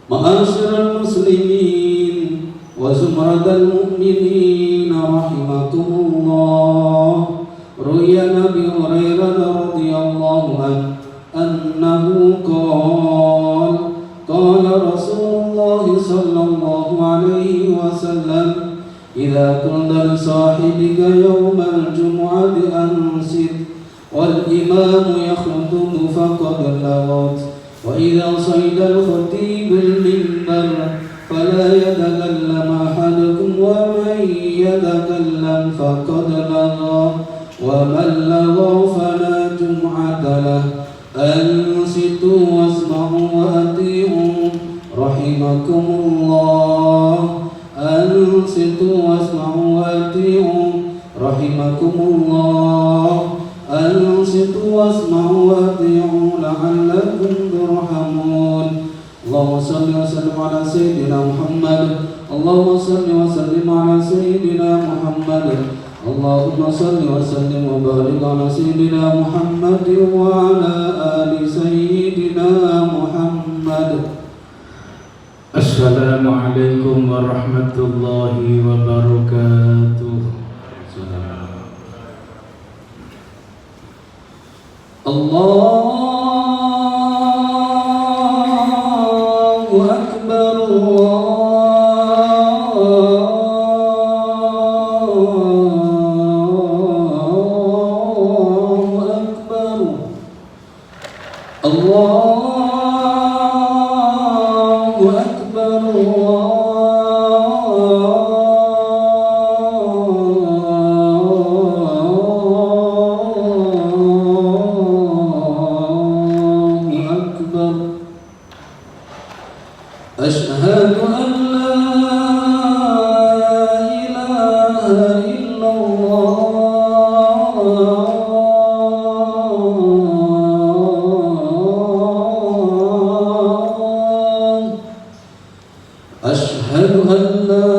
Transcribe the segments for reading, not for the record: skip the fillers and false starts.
معاشر المسلمين وزمرة المؤمنين رحمكم الله. روي عن أبي هريرة رضي الله عنه أنه قال قال رسول الله صلى الله عليه وسلم إذا قلت لصاحبك يوم الجمعة أنصت والإمام يخطب فقد لغوت، وإذا صعد الخطيب المنبر فلا يتكلم أحدكم ومن يتكلم فقد لغى ومن لغى فلا جمعة له. أنصتوا واسمعوا وأطيعوا رحمكم الله. أنصتوا واسمعوا وأطيعوا رحمكم الله. أنصتوا واسمعوا وأطيعوا لعلكم ترحمون. اللهم صل وسلم على سيدنا محمد. اللهم صل وسلم على سيدنا محمد. اللهم صل وسلم وبارك على سيدنا محمد وعلى آل سيدنا محمد. Assalamualaikum warahmatullahi wabarakatuh. Allahu Akbar. Allahu Akbar. Allahu Akbar. أشهد أن لا إله إلا الله. أشهد أن لا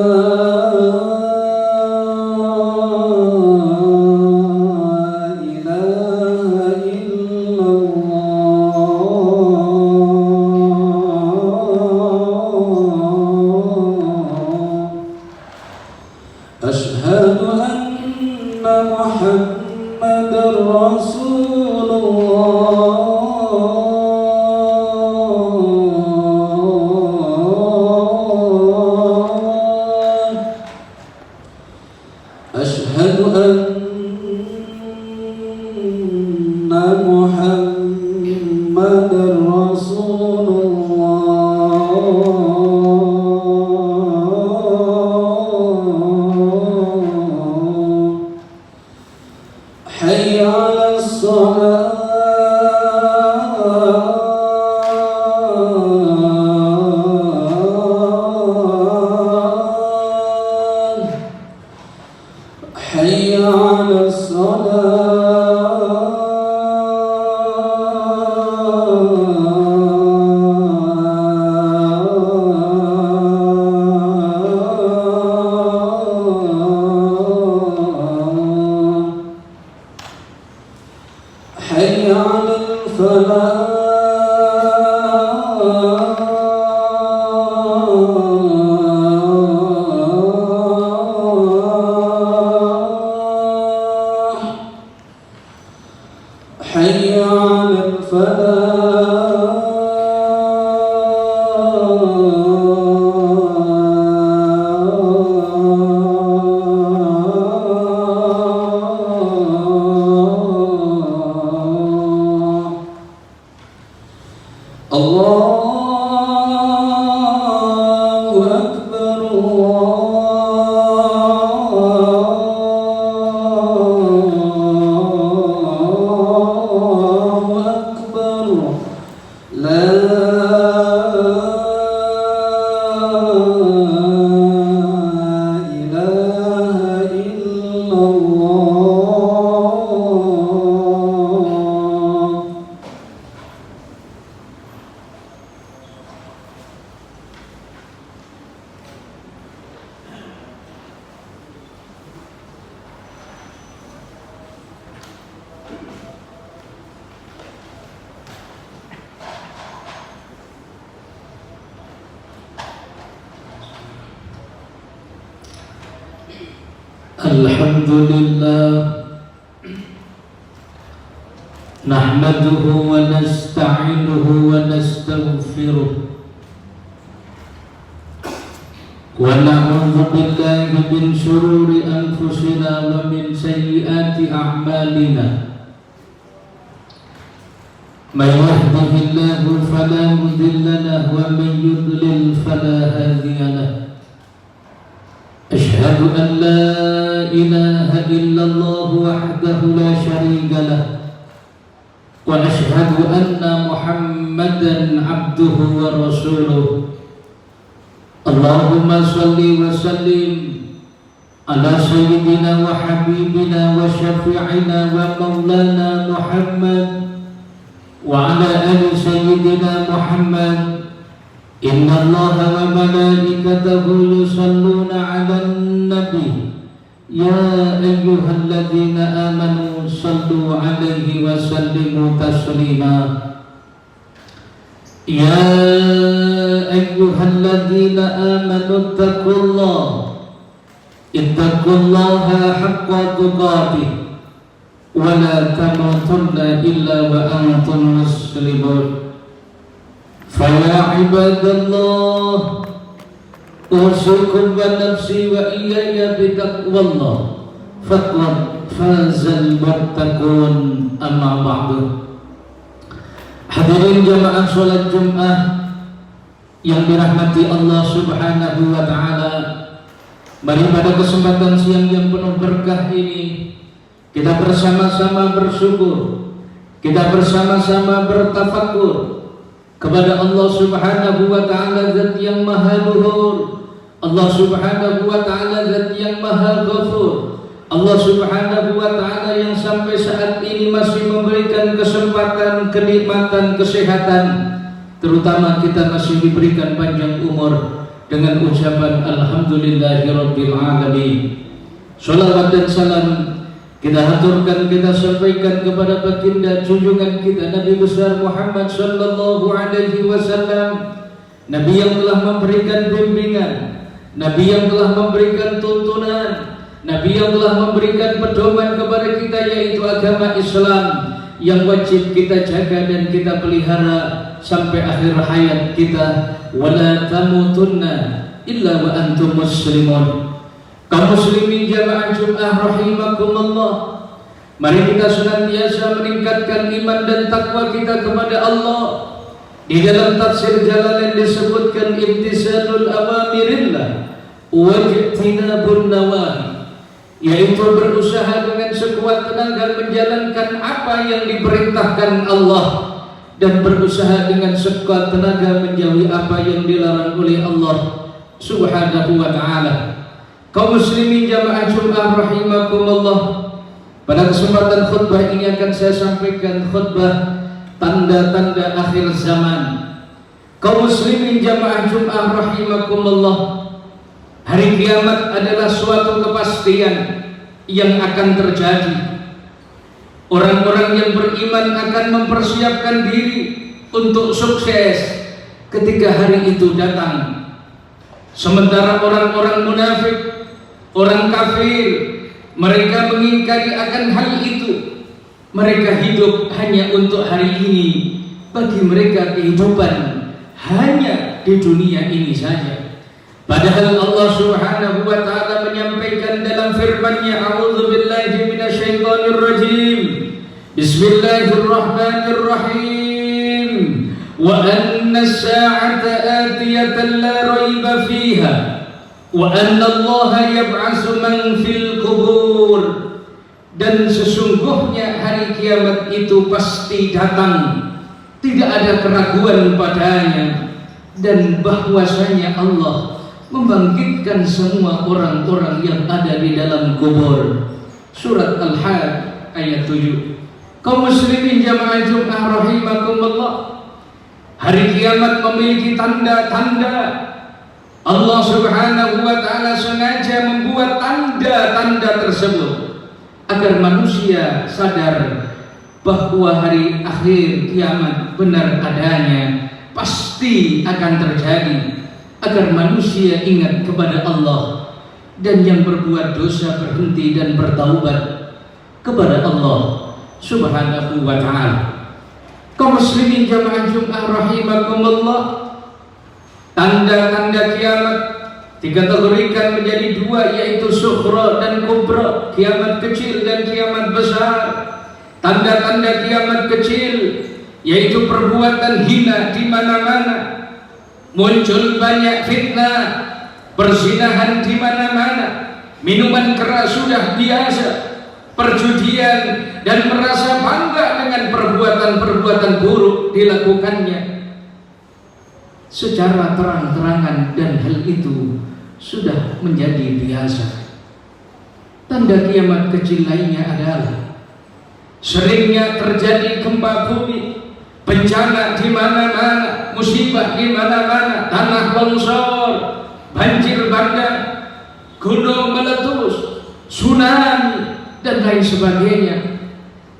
إله إلا أشهد أن محمدًا رسول الله. أشهد أن محمدًا رسول حي على الصلاة. حي على حي على الفلاح. حي على الله أكبر. الله أكبر. لا إله إلا الله. Alhamdulillah nahmaduhu wa nasta'inuhu wa nastaghfiruh wa na'udzu billahi min shururi anfusina wa min sayyiati a'malina. Man yahdihillahu fala mudilla lahu wa man yudlil fala hadiya lahu. Asyhadu an la ilaha illallah wahdahu la syarika lah wa asyhadu anna Muhammadan abduhu wa rasuluh. Allahumma salli wa sallim ala sayyidina wa habibina wa syafi'ina wa maulana Muhammad wa ala ali sayyidina Muhammad. Inna Allaha wa malaikatahu yusalluna 'alan nabi ya ayyuhalladzina amanu sallu 'alaihi wa sallimu taslima. Ya ayyuhalladzina amanu ittaqullaha haqqa tuqatih wa la tamutunna illa wa antum muslimun. Faya ibadallah usikum wa nafsi wa iyaya bitaqwallah faqad fazal muttaqun, amma ba'du. Hadirin jamaah salat Jumat yang dirahmati Allah Subhanahu wa taala, mari pada kesempatan siang yang penuh berkah ini kita bersama-sama bersyukur, kita bersama-sama bertafakur kepada Allah Subhanahu wa ta'ala, zat yang maha luhur, Allah Subhanahu wa ta'ala zat yang maha ghafur, Allah Subhanahu wa ta'ala yang sampai saat ini masih memberikan kesempatan, kenikmatan, kesehatan, terutama kita masih diberikan panjang umur dengan ucapan alhamdulillahirabbil alamin. Shalawat dan salam kita haturkan, kita sampaikan kepada baginda junjungan kita Nabi besar Muhammad sallallahu alaihi wasallam, Nabi yang telah memberikan bimbingan, Nabi yang telah memberikan tuntunan, Nabi yang telah memberikan pedoman kepada kita, yaitu agama Islam yang wajib kita jaga dan kita pelihara sampai akhir hayat kita. Wala tamutunna illa wa antum muslimun. Kaum muslimin jamaah Jumat rahimakumullah, mari kita senantiasa meningkatkan iman dan takwa kita kepada Allah. Di dalam tafsir Jalalain disebutkan imtisalul awamirillah wa ijtinabun nawahi, yaitu berusaha dengan sekuat tenaga menjalankan apa yang diperintahkan Allah dan berusaha dengan sekuat tenaga menjauhi apa yang dilarang oleh Allah Subhanahu wa ta'ala. Kaum muslimin jamaah Jumat rahimakumullah, pada kesempatan khutbah ini akan saya sampaikan khutbah tanda-tanda akhir zaman. Kaum muslimin jamaah Jumat rahimakumullah, hari kiamat adalah suatu kepastian yang akan terjadi. Orang-orang yang beriman akan mempersiapkan diri untuk sukses ketika hari itu datang. Sementara orang-orang munafik, orang kafir, mereka mengingkari akan hal itu. Mereka hidup hanya untuk hari ini. Bagi mereka kehidupan hanya di dunia ini saja. Padahal Allah Subhanahu wa ta'ala menyampaikan dalam firman-Nya, a'udzubillahi minasyaitonir rajim, bismillahirrahmanirrahim, wa anna as-sa'ata atiyatan la raiba fiha wa anna Allaha yab'atsu man fil qubur. Dan sesungguhnya hari kiamat itu pasti datang, tidak ada keraguan padanya, dan bahwasanya Allah membangkitkan semua orang-orang yang ada di dalam kubur. Surat Al-Hajj ayat 7. Kaum muslimin jamaah Jumat rahimakumullah, hari kiamat memiliki tanda-tanda. Allah Subhanahu wa ta'ala sengaja membuat tanda-tanda tersebut agar manusia sadar bahwa hari akhir kiamat benar adanya, pasti akan terjadi, agar manusia ingat kepada Allah dan yang berbuat dosa berhenti dan bertaubat kepada Allah Subhanahu wa ta'ala. Kaum muslimin jamaah Jumat rahimakumullah, tanda-tanda kiamat dikategorikan menjadi dua, yaitu sughra dan kubra, kiamat kecil dan kiamat besar. Tanda-tanda kiamat kecil yaitu perbuatan hina di mana-mana, muncul banyak fitnah, perzinahan di mana-mana, minuman keras sudah biasa, perjudian, dan merasa bangga dengan perbuatan-perbuatan buruk dilakukannya secara terang-terangan, dan hal itu sudah menjadi biasa. Tanda kiamat kecil lainnya adalah seringnya terjadi gempa bumi, bencana di mana-mana, musibah di mana-mana, tanah longsor, banjir bandang, gunung meletus, tsunami, dan lain sebagainya.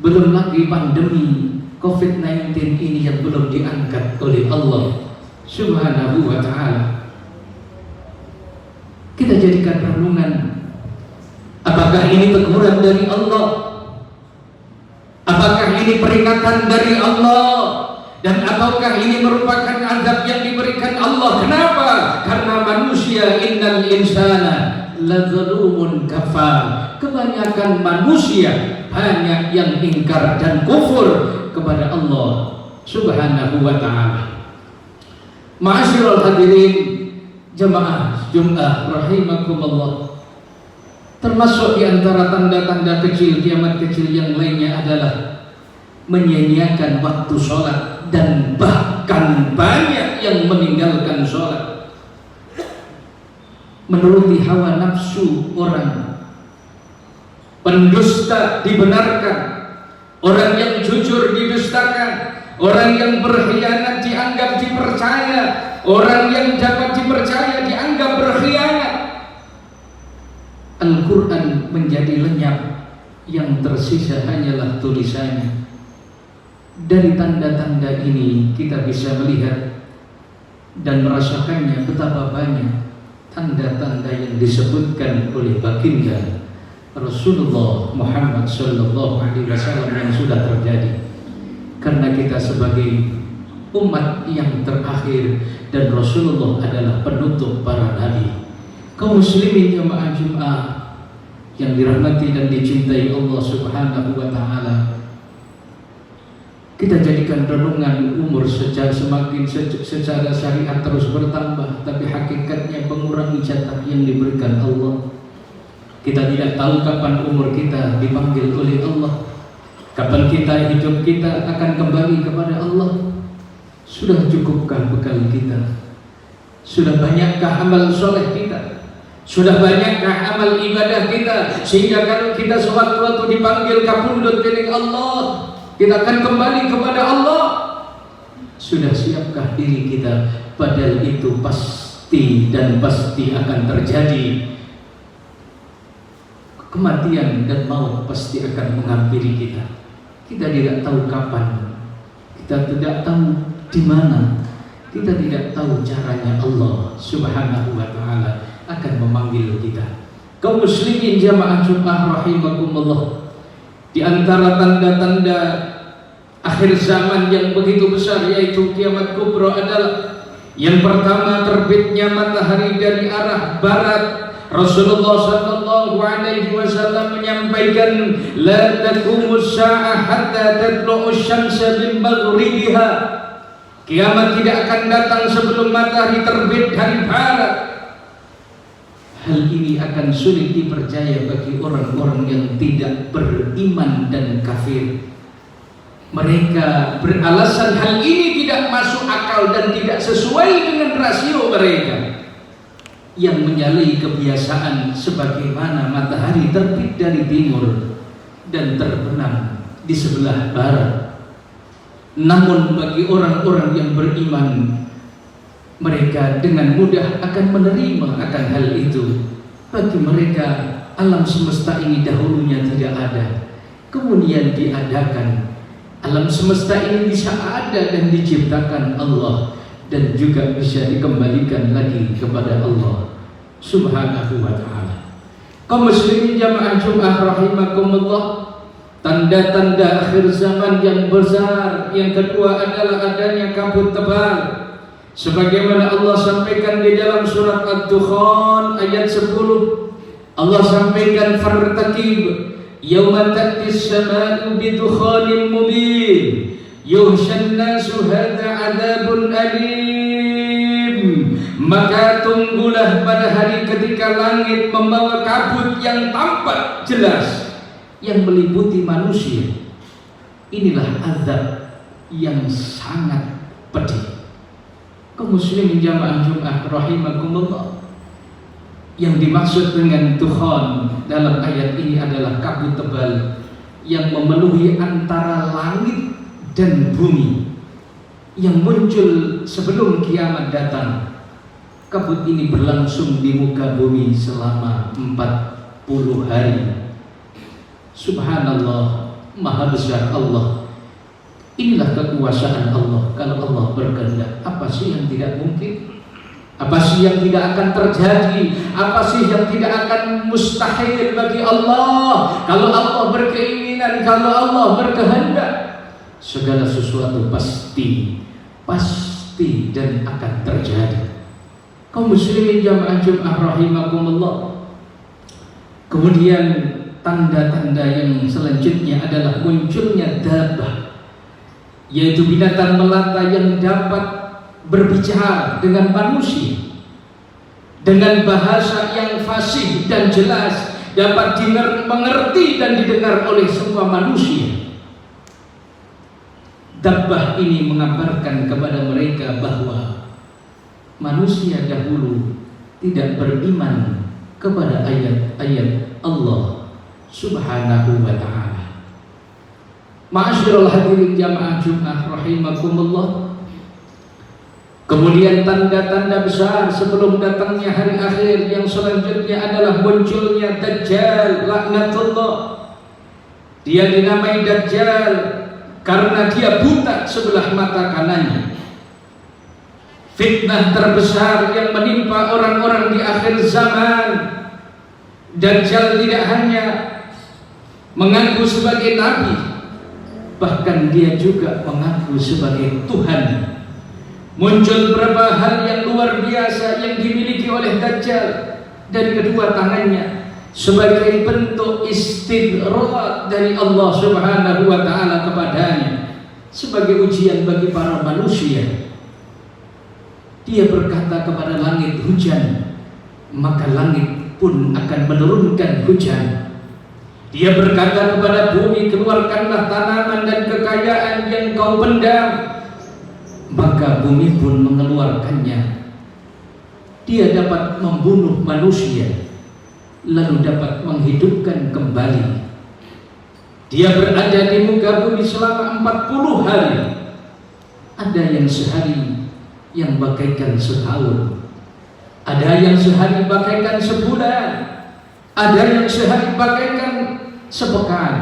Belum lagi pandemi COVID-19 ini yang belum diangkat oleh Allah Subhanahu wa ta'ala. Kita jadikan renungan, apakah ini teguran dari Allah? Apakah ini peringatan dari Allah? Dan ataukah ini merupakan azab yang diberikan Allah? Kenapa? Karena manusia, innal insana lazalumun kafar. Kebanyakan manusia banyak yang ingkar dan kufur kepada Allah Subhanahu wa ta'ala. Ma'asyiral hadirin jamaah Jumat rahimakumullah, termasuk di antara tanda-tanda kecil kiamat kecil yang lainnya adalah menyia-nyiakan waktu sholat, dan bahkan banyak yang meninggalkan sholat, menuruti hawa nafsu orang, pendusta dibenarkan, orang yang jujur didustakan, orang yang berkhianat dianggap dipercaya, orang yang dapat dipercaya dianggap berkhianat. Al-Quran menjadi lenyap, yang tersisa hanyalah tulisannya. Dari tanda-tanda ini kita bisa melihat dan merasakannya betapa banyak tanda-tanda yang disebutkan oleh baginda Rasulullah Muhammad sallallahu alaihi wasallam yang sudah terjadi. Karena kita sebagai umat yang terakhir dan Rasulullah adalah penutup para nabi. Kaum muslimin jamaah Jumat yang dirahmati dan dicintai Allah Subhanahu wa ta'ala, kita jadikan renungan umur secara syariat terus bertambah, tapi hakikatnya mengurangi jatah yang diberikan Allah. Kita tidak tahu kapan umur kita dipanggil oleh Allah, kapan hidup kita akan kembali kepada Allah. Sudah cukupkah bekal kita? Sudah banyakkah amal soleh kita? Sudah banyakkah amal ibadah kita, sehingga kalau kita sewaktu-waktu dipanggil kapundhut dening Allah, kita akan kembali kepada Allah? Sudah siapkah diri kita? Padahal itu pasti dan pasti akan terjadi. Kematian dan maut pasti akan menghampiri kita. Kita tidak tahu kapan, kita tidak tahu di mana, kita tidak tahu caranya. Allah Subhanahu wa ta'ala akan memanggil kita. Kaum muslimin jamaah Jumat rahimakumullah, di antara tanda-tanda akhir zaman yang begitu besar yaitu kiamat kubra adalah yang pertama, terbitnya matahari dari arah barat. Rasulullah sallallahu alaihi wasallam menyampaikan, la taqumus sa'ah hatta tatlu'us syamsa min maghribiha. Kiamat tidak akan datang sebelum matahari terbit dari barat. Hal ini akan sulit dipercaya bagi orang-orang yang tidak beriman dan kafir. Mereka beralasan hal ini tidak masuk akal dan tidak sesuai dengan rasio mereka yang menyalahi kebiasaan, sebagaimana matahari terbit dari timur dan terbenam di sebelah barat. Namun bagi orang-orang yang beriman, mereka dengan mudah akan menerima akan hal itu. Bagi mereka alam semesta ini dahulunya tidak ada, kemudian diadakan. Alam semesta ini bisa ada dan diciptakan Allah, dan juga bisa dikembalikan lagi kepada Allah Subhanahu wa ta'ala. Kaum muslimin jamaah Jumat rahimakumullah, tanda-tanda akhir zaman yang besar yang kedua adalah adanya kabut tebal. Sebagaimana Allah sampaikan di dalam surat Ad-Dukhan ayat 10, Allah sampaikan fartaqib yauma ta'ti as-samaa'u bidukhanin mubin yuhshan nasu hadza 'adzabun alim. Maka tunggulah pada hari ketika langit membawa kabut yang tampak jelas yang meliputi manusia. Inilah azab yang sangat pedih. Kaum muslimin jamaah Jumat rahimakumullah, yang dimaksud dengan dukhan dalam ayat ini adalah kabut tebal yang memenuhi antara langit dan bumi, yang muncul sebelum kiamat datang. Kabut ini berlangsung di muka bumi selama 40 hari. Subhanallah, maha besar Allah. Inilah kekuasaan Allah. Kalau Allah berkehendak, apa sih yang tidak mungkin? Apa sih yang tidak akan terjadi? Apa sih yang tidak akan mustahil bagi Allah? Kalau Allah berkeinginan, kalau Allah berkehendak, segala sesuatu pasti dan akan terjadi. Kaum muslimin jamaah Jumat rahimakumullah. Kemudian tanda-tanda yang selanjutnya adalah munculnya dabbah, yaitu binatang melata yang dapat berbicara dengan manusia dengan bahasa yang fasih dan jelas, dapat dimengerti dan didengar oleh semua manusia. Dabbah ini mengabarkan kepada mereka bahwa manusia dahulu tidak beriman kepada ayat-ayat Allah Subhanahu wa ta'ala. Ma'asyiral hadirin jamaah Jumat rahimakumullah. Kemudian tanda-tanda besar sebelum datangnya hari akhir yang selanjutnya adalah munculnya Dajjal laknatullah. Dia dinamai Dajjal karena dia buta sebelah mata kanannya. Fitnah terbesar yang menimpa orang-orang di akhir zaman. Dajjal tidak hanya mengaku sebagai nabi, bahkan dia juga mengaku sebagai Tuhan. Muncul beberapa hal yang luar biasa yang dimiliki oleh Dajjal dari kedua tangannya sebagai bentuk istidraj dari Allah Subhanahu wa ta'ala kepadanya, sebagai ujian bagi para manusia. Dia berkata kepada langit hujan, maka langit pun akan menurunkan hujan. Dia berkata kepada bumi, keluarkanlah tanaman dan kekayaan yang kau pendam, maka bumi pun mengeluarkannya. Dia dapat membunuh manusia, lalu dapat menghidupkan kembali. Dia berada di muka bumi selama 40 hari. Ada yang sehari yang bagaikan setahun, ada yang sehari bagaikan sebulan, ada yang sehari bagaikan sepekan.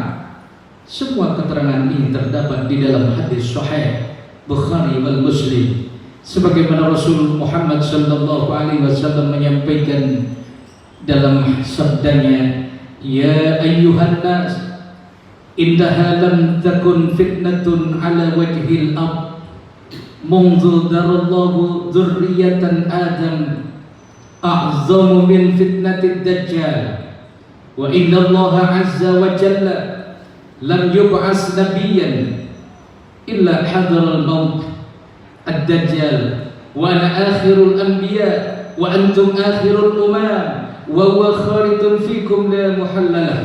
Semua keterangan ini terdapat di dalam hadis sahih Bukhari wal Muslim, sebagaimana Rasul Muhammad sallallahu alaihi wasallam menyampaikan dalam sabdanya, ya ayyuhan nas, innaha lam takun fitnatun ala wajhil ard منذ ذر الله ذرية آدم أعظم من فتنة الدجال وإن الله عز وجل لم يبعث نبيا إلا حضر الموت الدجال وأنا آخر الأنبياء وأنتم آخر الأمم وهو خالد فيكم لا محل له.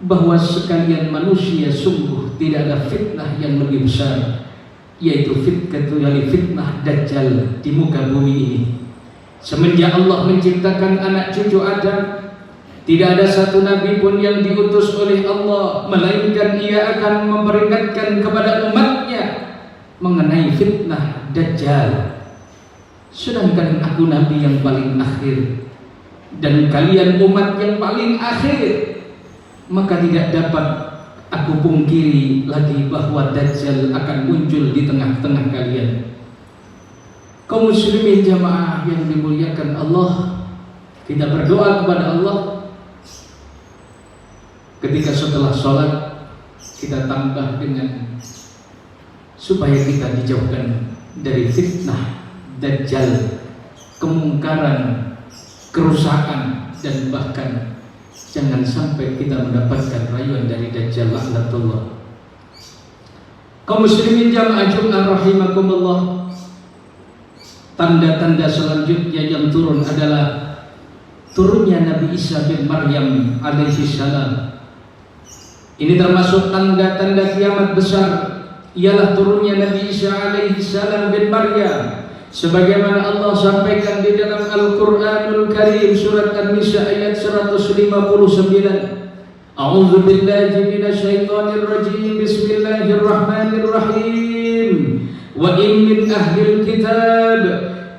Bahwa sekalian manusia sungguh tidak ada fitnah yang lebih besar, yaitu fitnah Dajjal di muka bumi ini. Semenjak Allah menciptakan anak cucu Adam, tidak ada satu nabi pun yang diutus oleh Allah, melainkan ia akan memperingatkan kepada umatnya mengenai fitnah Dajjal. Sedangkan aku nabi yang paling akhir dan kalian umat yang paling akhir, maka tidak dapat aku pungkiri lagi bahwa Dajjal akan muncul di tengah-tengah kalian. Kaum muslimin jamaah yang dimuliakan Allah, Kita berdoa kepada Allah. Ketika setelah sholat kita tambah dengan supaya kita dijauhkan dari fitnah Dajjal, kemungkaran, kerusakan, dan bahkan jangan sampai kita mendapatkan rayuan dari Dajjal laknatullah. Kaum muslimin jamaah Jumat rahimakumullah, tanda-tanda selanjutnya yang turun adalah turunnya Nabi Isa bin Maryam alaihi salam. Ini termasuk tanda-tanda kiamat besar, ialah turunnya Nabi Isa alaihi salam bin Maryam, sebagaimana Allah sampaikan di dalam Al-Qur'anul Karim surat An-Nisa ayat 159. A'udzu billahi minasyaitonir rajim. Bismillahirrahmanirrahim. Wa in min ahlil kitab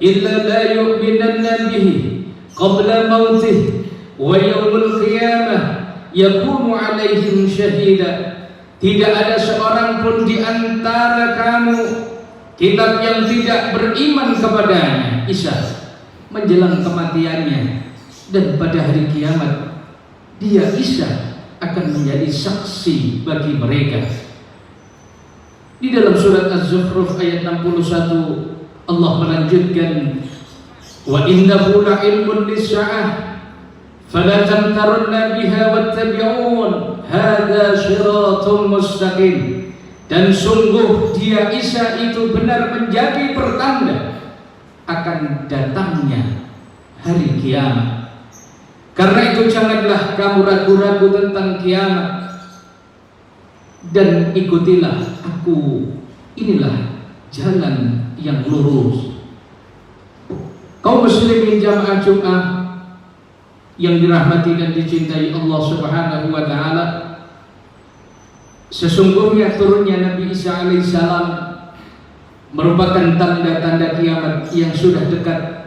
illa la yu'minanna bihi qabla mautih wa yaumul qiyamah yakunu alaihim syahida. Tidak ada seorang pun di antara kamu kitab yang tidak beriman kepadanya, Isa, menjelang kematiannya, dan pada hari kiamat dia Isa akan menjadi saksi bagi mereka. Di dalam surat Az-Zukhruf ayat 61 Allah melanjutkan, wa innahu la'ilmun lis-sa'ah fala tamtarunna biha wattabi'un hadza shirathun mustaqim. Dan sungguh dia Isa itu benar menjadi pertanda akan datangnya hari kiamat. Karena itu janganlah kamu ragu-ragu tentang kiamat, dan ikutilah aku, inilah jalan yang lurus. Kaum muslimin jamaah Jumat yang dirahmati dan dicintai Allah Subhanahu wa taala, sesungguhnya turunnya Nabi Isa alaihissalam merupakan tanda-tanda kiamat yang sudah dekat.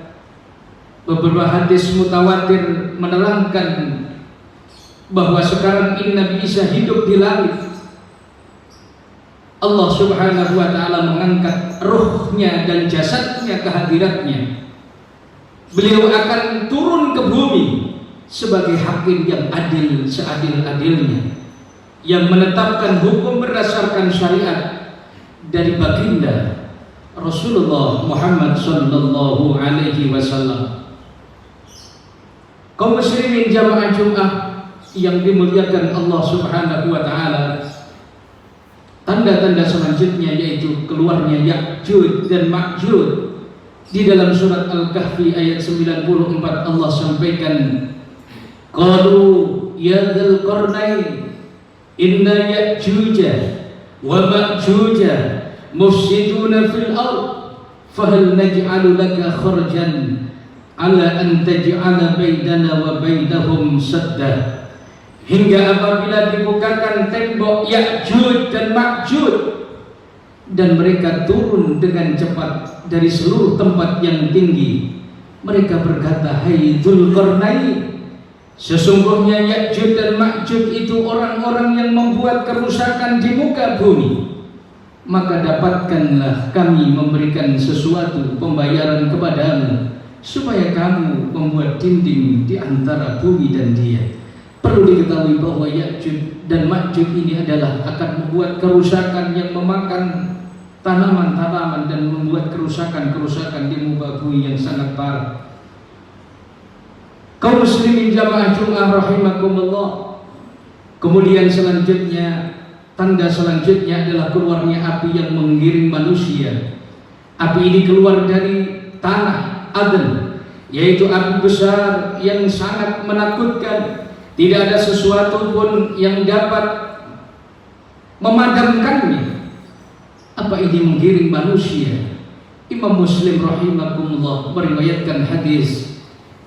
Beberapa hadis mutawatir menerangkan bahwa sekarang ini Nabi Isa hidup di langit. Allah Subhanahu wa taala mengangkat ruhnya dan jasadnya ke hadiratnya. Beliau akan turun ke bumi sebagai hakim yang adil seadil-adilnya, yang menetapkan hukum berdasarkan syariat dari baginda Rasulullah Muhammad sallallahu alaihi wasallam. Kaum muslimin jamaah Jumat yang dimuliakan Allah Subhanahu wa taala, tanda-tanda selanjutnya yaitu keluarnya Ya'juj dan Ma'juj. Di dalam surat Al-Kahfi ayat 94 Allah sampaikan, qalu ya dzal qarnain inna Ya'juja wa Ma'juja mufsiduna fil ard fahal naj'alu laka kharjan ala an taj'ala bainana wa bainahum sadda. Hingga apabila dibukakan tembok Ya'juj dan Ma'juj dan mereka turun dengan cepat dari seluruh tempat yang tinggi, mereka berkata, hai Dzulqarnain, sesungguhnya Ya'juj dan Ma'juj itu orang-orang yang membuat kerusakan di muka bumi, maka dapatkanlah kami memberikan sesuatu pembayaran kepadamu supaya kamu membuat dinding di antara bumi dan dia. Perlu diketahui bahwa Ya'juj dan Ma'juj ini adalah akan membuat kerusakan yang memakan tanaman-tanaman dan membuat kerusakan-kerusakan di muka bumi yang sangat parah. Kaum muslimin jamaah Jumat rahimakumullah. Kemudian selanjutnya, tanda selanjutnya adalah keluarnya api yang menggiring manusia. Api ini keluar dari tanah Aden, yaitu api besar yang sangat menakutkan. Tidak ada sesuatu pun yang dapat memadamkannya. Apa ini menggiring manusia? Imam Muslim rahimakumullah meriwayatkan hadis,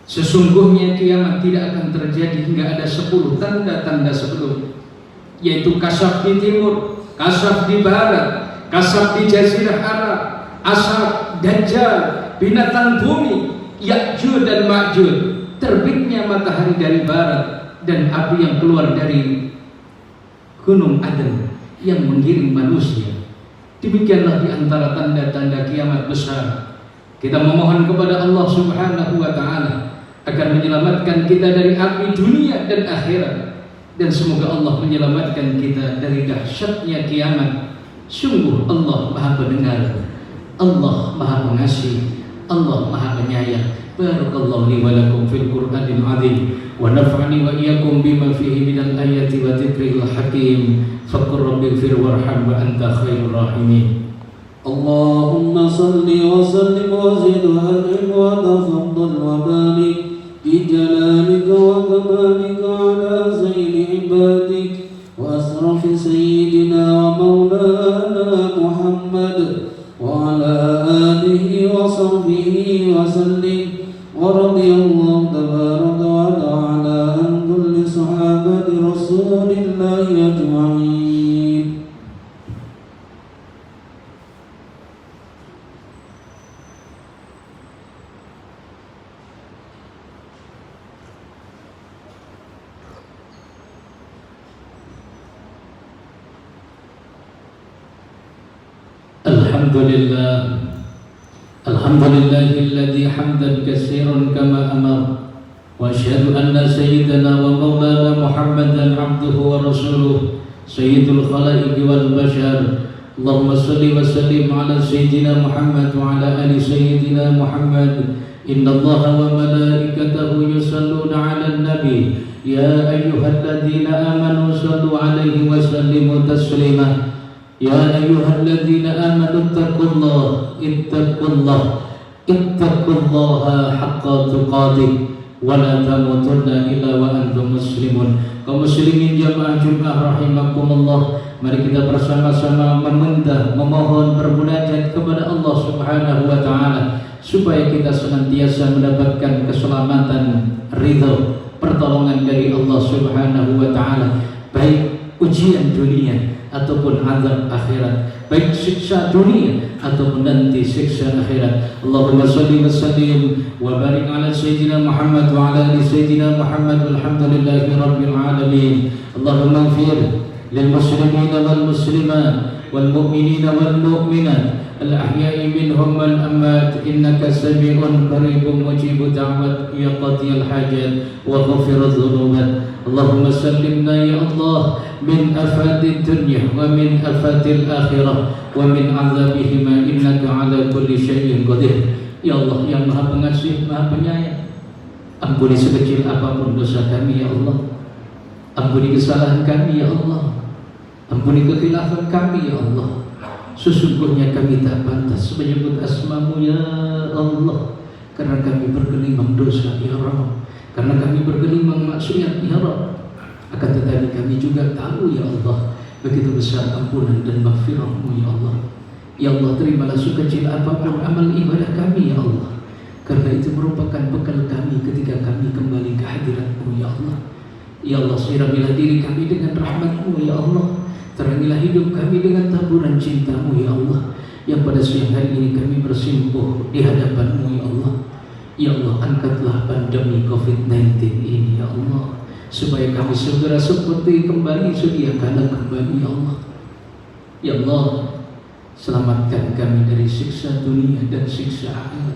sesungguhnya kiamat tidak akan terjadi hingga ada 10 tanda-tanda sebelum, yaitu kasaf di timur, kasaf di barat, kasaf di jazirah Arab, asap, dajjal, binatang bumi, Ya'juj dan Ma'juj, terbitnya matahari dari barat, dan api yang keluar dari gunung Aden yang menggiring manusia. Demikianlah di antara tanda-tanda kiamat besar. Kita memohon kepada Allah Subhanahu wa taala akan menyelamatkan kita dari api dunia dan akhirat, dan semoga Allah menyelamatkan kita dari dahsyatnya kiamat. Sungguh Allah Maha Pendengar, Allah Maha Pengasih, Allah Maha Penyayang. Barakallahu li wa lakum fil Qur'anil azim wa nafa'ani wa iyyakum bima fihi minal ayati wa dzikril hakim. Faqur rabbighfir warham wa anta khairur rahimin. Allahumma salli wa sallim wa zid wa an'im wa tafaddal wa barik bi jalalika wa kamalika ala sayyidi ibadik wa asrafi sayyidina wa maulana Muhammad wa ala alihi wa sahbihi wa sallim wa radiyallahu tabaraka wa ta'ala an kulli sahabati rasulillahi ajma'in. Alhamdulillahilladzi hamdan katsiran kama amar wa asyhadu anna sayyidana wa maulana Muhammadan abduhu wa rasuluh sayyidul khalaiqi wal bashar. Allahumma salli wa sallim ala sayyidina Muhammad wa ala ali sayyidina Muhammad. Innallaha wa malaikatahu yusalluna 'alan nabi ya ayyuhalladzina amanu sallu 'alaihi wa sallimu taslima. Ya ayyuhalladzina amanu ittaqullaha haqqa tuqatih wa la tamutunna illa wa antum muslimun. Kaum muslimin jamaah Jumat rahimakumullah, mari kita bersama-sama meminta, memohon, bermunajat kepada Allah Subhanahu wa taala supaya kita senantiasa mendapatkan keselamatan, ridho, pertolongan dari Allah Subhanahu wa taala, baik ujian dunia ataupun azab akhirat, baik siksa dunia ataupun nanti siksa akhirat. Allahumma salli wa sallim wa barik ala sayyidina Muhammad wa ala ali sayyidina Muhammad walhamdulillahi rabbil alamin. Allahumma ighfir lil muslimin wal muslimat wal mu'minin wal mu'minat al ahya'i minhum wal amwat innaka sami'un qaribun mujibud da'wat ya qadiyal hajat wa ghafirudz dzunubat. Allahumma sallimna ya Allah min afati dunya wa min afatil akhirah wa min azabihima innaka ala kulli syai'in qadir. Ya Allah yang Maha Pengasih, Maha Penyayang, ampuni sekecil apapun dosa kami ya Allah, ampuni kesalahan kami ya Allah, ampuni kekhilafan kami ya Allah. Sesungguhnya kami tak pantas menyebut asma-Mu ya Allah, karena kami bergelimang dosa ya Rabb, karena kami bergelimang maksiat ya Rabb. Akan tetapi kami juga tahu ya Allah, begitu besar ampunan dan maghfirah-Mu ya Allah. Ya Allah, terimalah sekecil apapun amal ibadah kami ya Allah, karena itu merupakan bekal kami ketika kami kembali ke hadirat-Mu ya Allah. Ya Allah, siramilah diri kami dengan rahmat-Mu ya Allah, terangilah hidup kami dengan taburan cinta-Mu ya Allah, yang pada siang hari ini kami bersimpuh di hadapan-Mu ya Allah. Ya Allah, angkatlah pandemi COVID-19 ini ya Allah, supaya kami segera seperti kembali sedia kala kembali ya Allah. Ya Allah, selamatkan kami dari siksa dunia dan siksa akhirat.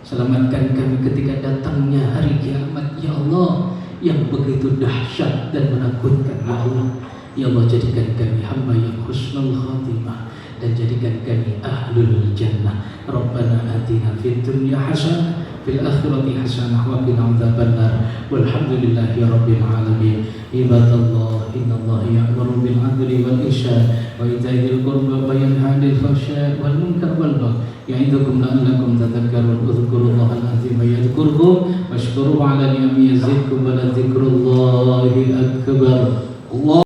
Selamatkan kami ketika datangnya hari kiamat ya Allah, yang begitu dahsyat dan menakutkan ya Allah. Ya Allah, jadikan kami hamba yang husnul khatimah dan jadikan kami ahlul jannah. Rabbana atina fid dunya hasanah fil akhirati hasanah wa qina adzabannar. Walhamdulillahi rabbil alamin. Ibadallah, innallaha ya'muru bil 'adli wal ihsan wa ita'i dzil qurba wa yanha 'anil fahsya'i wal munkar wal baghi ya'idukum la'allakum tadhakkarun. Udhkurullahal 'azima yadhkurkum washkuruhu 'ala ni'amihi yazidkum wa la dzikrullahi akbar. Allah